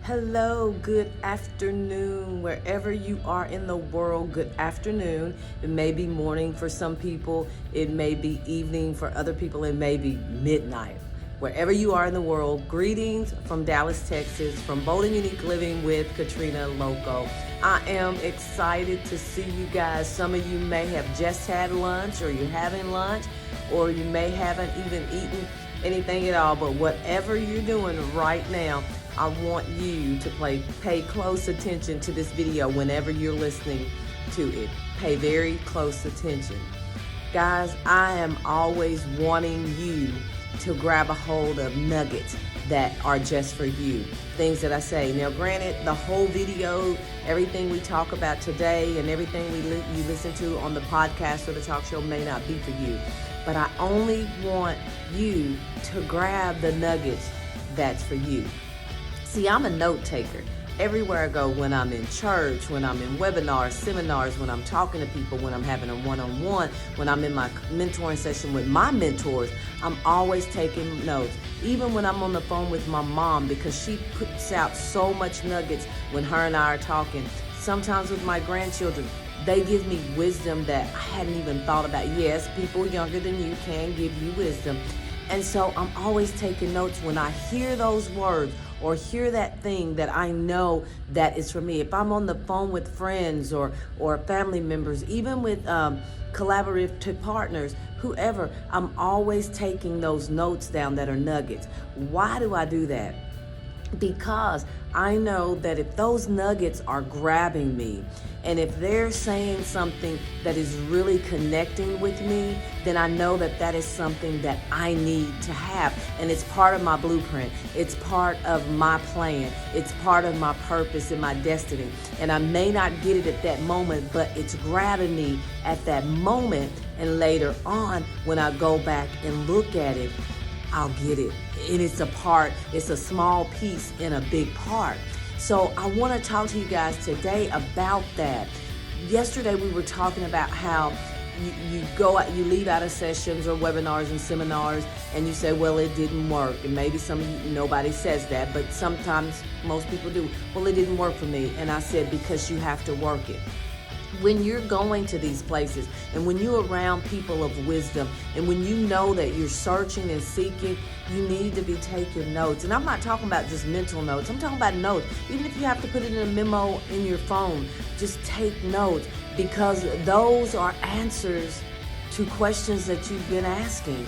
Hello, good afternoon, wherever you are in the world. Good afternoon. It may be morning for some people, it may be evening for other people, it may be midnight. Wherever you are in the world, greetings from Dallas, Texas, from Bold and Unique Living with Katrina Loco. I am excited to see you guys. Some of you may have just had lunch, or you're having lunch, or you may haven't even eaten anything at all. But whatever you're doing right now, I want you to pay close attention to this video whenever you're listening to it. Pay very close attention. Guys, I am always wanting you to grab a hold of nuggets that are just for you. Things that I say. Now, granted, the whole video, everything we talk about today and everything you listen to on the podcast or the talk show may not be for you. But I only want you to grab the nuggets that's for you. See, I'm a note taker. Everywhere I go, when I'm in church, when I'm in webinars, seminars, when I'm talking to people, when I'm having a one-on-one, when I'm in my mentoring session with my mentors, I'm always taking notes. Even when I'm on the phone with my mom, because she puts out so much nuggets when her and I are talking. Sometimes with my grandchildren, they give me wisdom that I hadn't even thought about. Yes, people younger than you can give you wisdom. And so I'm always taking notes when I hear those words or hear that thing that I know that is for me. If I'm on the phone with friends or family members, even with collaborative partners, whoever, I'm always taking those notes down that are nuggets. Why do I do that? Because I know that if those nuggets are grabbing me, and if they're saying something that is really connecting with me, then I know that that is something that I need to have. And it's part of my blueprint. It's part of my plan. It's part of my purpose and my destiny. And I may not get it at that moment, but it's grabbing me at that moment. And later on, when I go back and look at it, I'll get it. And it's a small piece in a big part. So I want to talk to you guys today about that. Yesterday we were talking about how you leave out of sessions or webinars and seminars and you say, well, it didn't work. And maybe nobody says that, but sometimes most people do. Well, it didn't work for me. And I said, because you have to work it. When you're going to these places and when you're around people of wisdom and when you know that you're searching and seeking, you need to be taking notes. And I'm not talking about just mental notes. I'm talking about notes. Even if you have to put it in a memo in your phone, just take notes, because those are answers to questions that you've been asking.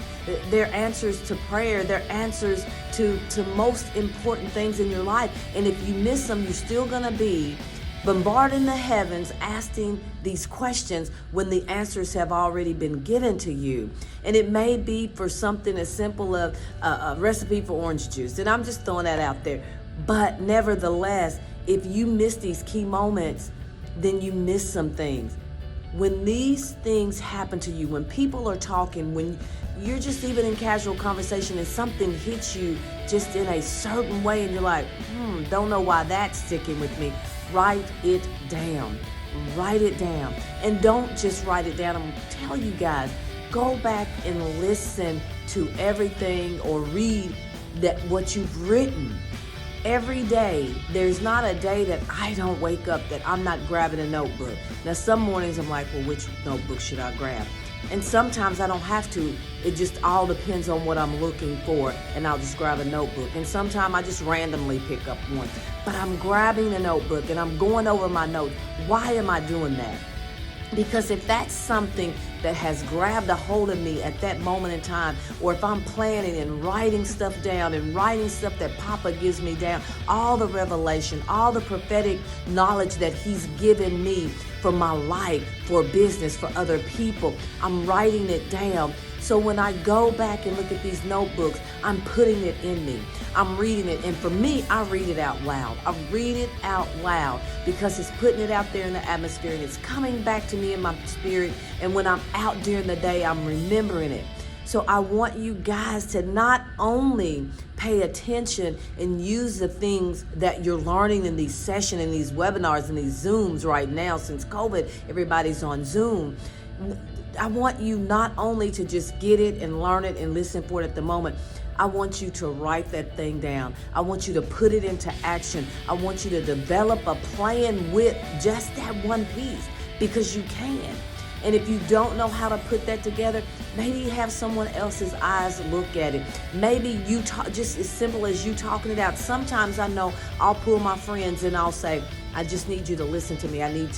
They're answers to prayer. They're answers to most important things in your life. And if you miss them, you're still going to be bombarding the heavens, asking these questions when the answers have already been given to you. And it may be for something as simple as a recipe for orange juice. And I'm just throwing that out there. But nevertheless, if you miss these key moments, then you miss some things. When these things happen to you, when people are talking, when you're just even in casual conversation and something hits you just in a certain way and you're like, don't know why that's sticking with me. Write it down. Write it down. And don't just write it down. I'm going to tell you guys, go back and listen to everything or read what you've written. Every day, there's not a day that I don't wake up that I'm not grabbing a notebook. Now, some mornings I'm like, well, which notebook should I grab? And sometimes I don't have to. It just all depends on what I'm looking for, and I'll just grab a notebook. And sometimes I just randomly pick up one. But I'm grabbing a notebook and I'm going over my notes. Why am I doing that? Because if that's something that has grabbed a hold of me at that moment in time, or if I'm planning and writing stuff down and writing stuff that Papa gives me down, all the revelation, all the prophetic knowledge that he's given me for my life, for business, for other people, I'm writing it down. So when I go back and look at these notebooks, I'm putting it in me. I'm reading it. And for me, I read it out loud. I read it out loud because it's putting it out there in the atmosphere and it's coming back to me in my spirit. And when I'm out during the day, I'm remembering it. So I want you guys to not only pay attention and use the things that you're learning in these sessions and these webinars and these Zooms right now. Since COVID, everybody's on Zoom. I want you not only to just get it and learn it and listen for it at the moment, I want you to write that thing down. I want you to put it into action. I want you to develop a plan with just that one piece, because you can. And if you don't know how to put that together, maybe have someone else's eyes look at it. Maybe you talk, just as simple as you talking it out. Sometimes I know I'll pull my friends and I'll say, I just need you to listen to me. I need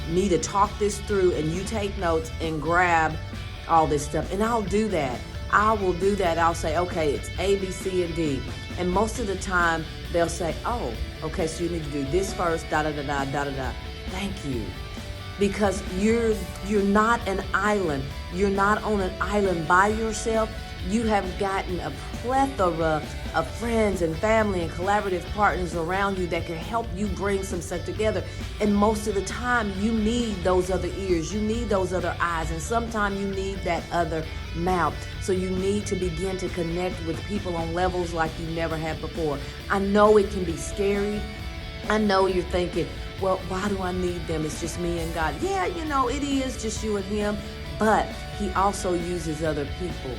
me to talk this through, and you take notes and grab all this stuff. And I'll do that. I will do that. I'll say, okay, it's A, B, C, and D. And most of the time they'll say, oh, okay, so you need to do this first, da, da, da, da, da, da, da. Thank you. Because you're not an island. You're not on an island by yourself. You have gotten a plethora of friends and family and collaborative partners around you that can help you bring some stuff together. And most of the time, you need those other ears. You need those other eyes. And sometimes you need that other mouth. So you need to begin to connect with people on levels like you never have before. I know it can be scary. I know you're thinking, well, why do I need them? It's just me and God. Yeah, it is just you and him, but he also uses other people.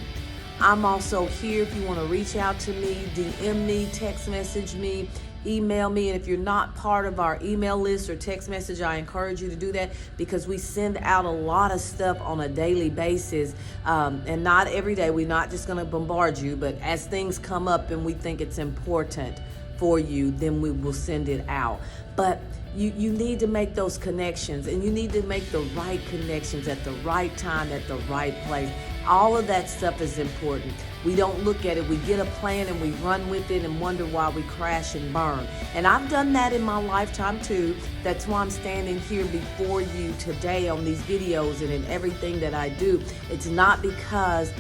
I'm also here if you want to reach out to me, DM me, text message me, email me. And if you're not part of our email list or text message, I encourage you to do that, because we send out a lot of stuff on a daily basis, and not every day. We're not just going to bombard you, but as things come up and we think it's important for you, then we will send it out. But you need to make those connections, and you need to make the right connections at the right time, at the right place. All of that stuff is important. We don't look at it. We get a plan and we run with it and wonder why we crash and burn. And I've done that in my lifetime too. That's why I'm standing here before you today on these videos and in everything that I do. It's not because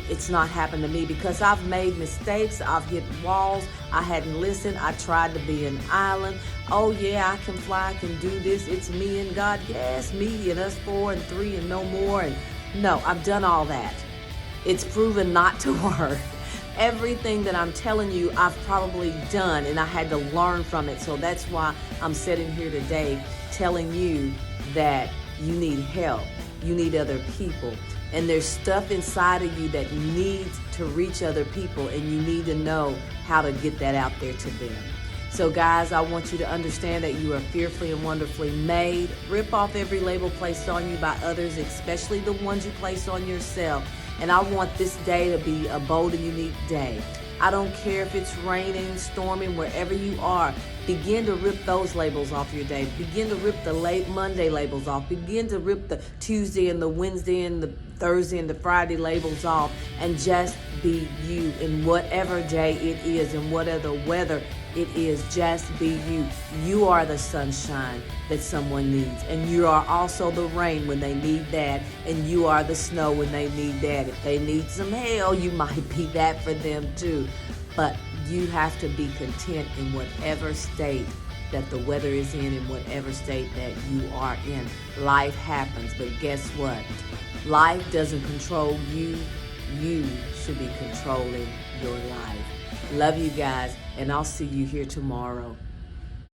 it's not happened to me, because I've made mistakes. I've hit walls. I hadn't listened. I tried to be an island. Oh yeah, I can fly, I can do this. It's me and God. Yes, me and us 4 and 3 and no more. And no, I've done all that. It's proven not to work. Everything that I'm telling you, I've probably done, and I had to learn from it. So that's why I'm sitting here today telling you that you need help. You need other people. And there's stuff inside of you that needs to reach other people, and you need to know how to get that out there to them. So guys, I want you to understand that you are fearfully and wonderfully made. Rip off every label placed on you by others, especially the ones you place on yourself. And I want this day to be a bold and unique day. I don't care if it's raining, storming, wherever you are. Begin to rip those labels off your day. Begin to rip the late Monday labels off. Begin to rip the Tuesday and the Wednesday and the Thursday and the Friday labels off, and just be you in whatever day it is and whatever weather it is. Just be you. You are the sunshine that someone needs, and you are also the rain when they need that, and you are the snow when they need that. If they need some hail, you might be that for them too. But you have to be content in whatever state that the weather is in whatever state that you are in. Life happens, but guess what? Life doesn't control you. You should be controlling your life. Love you guys, and I'll see you here tomorrow.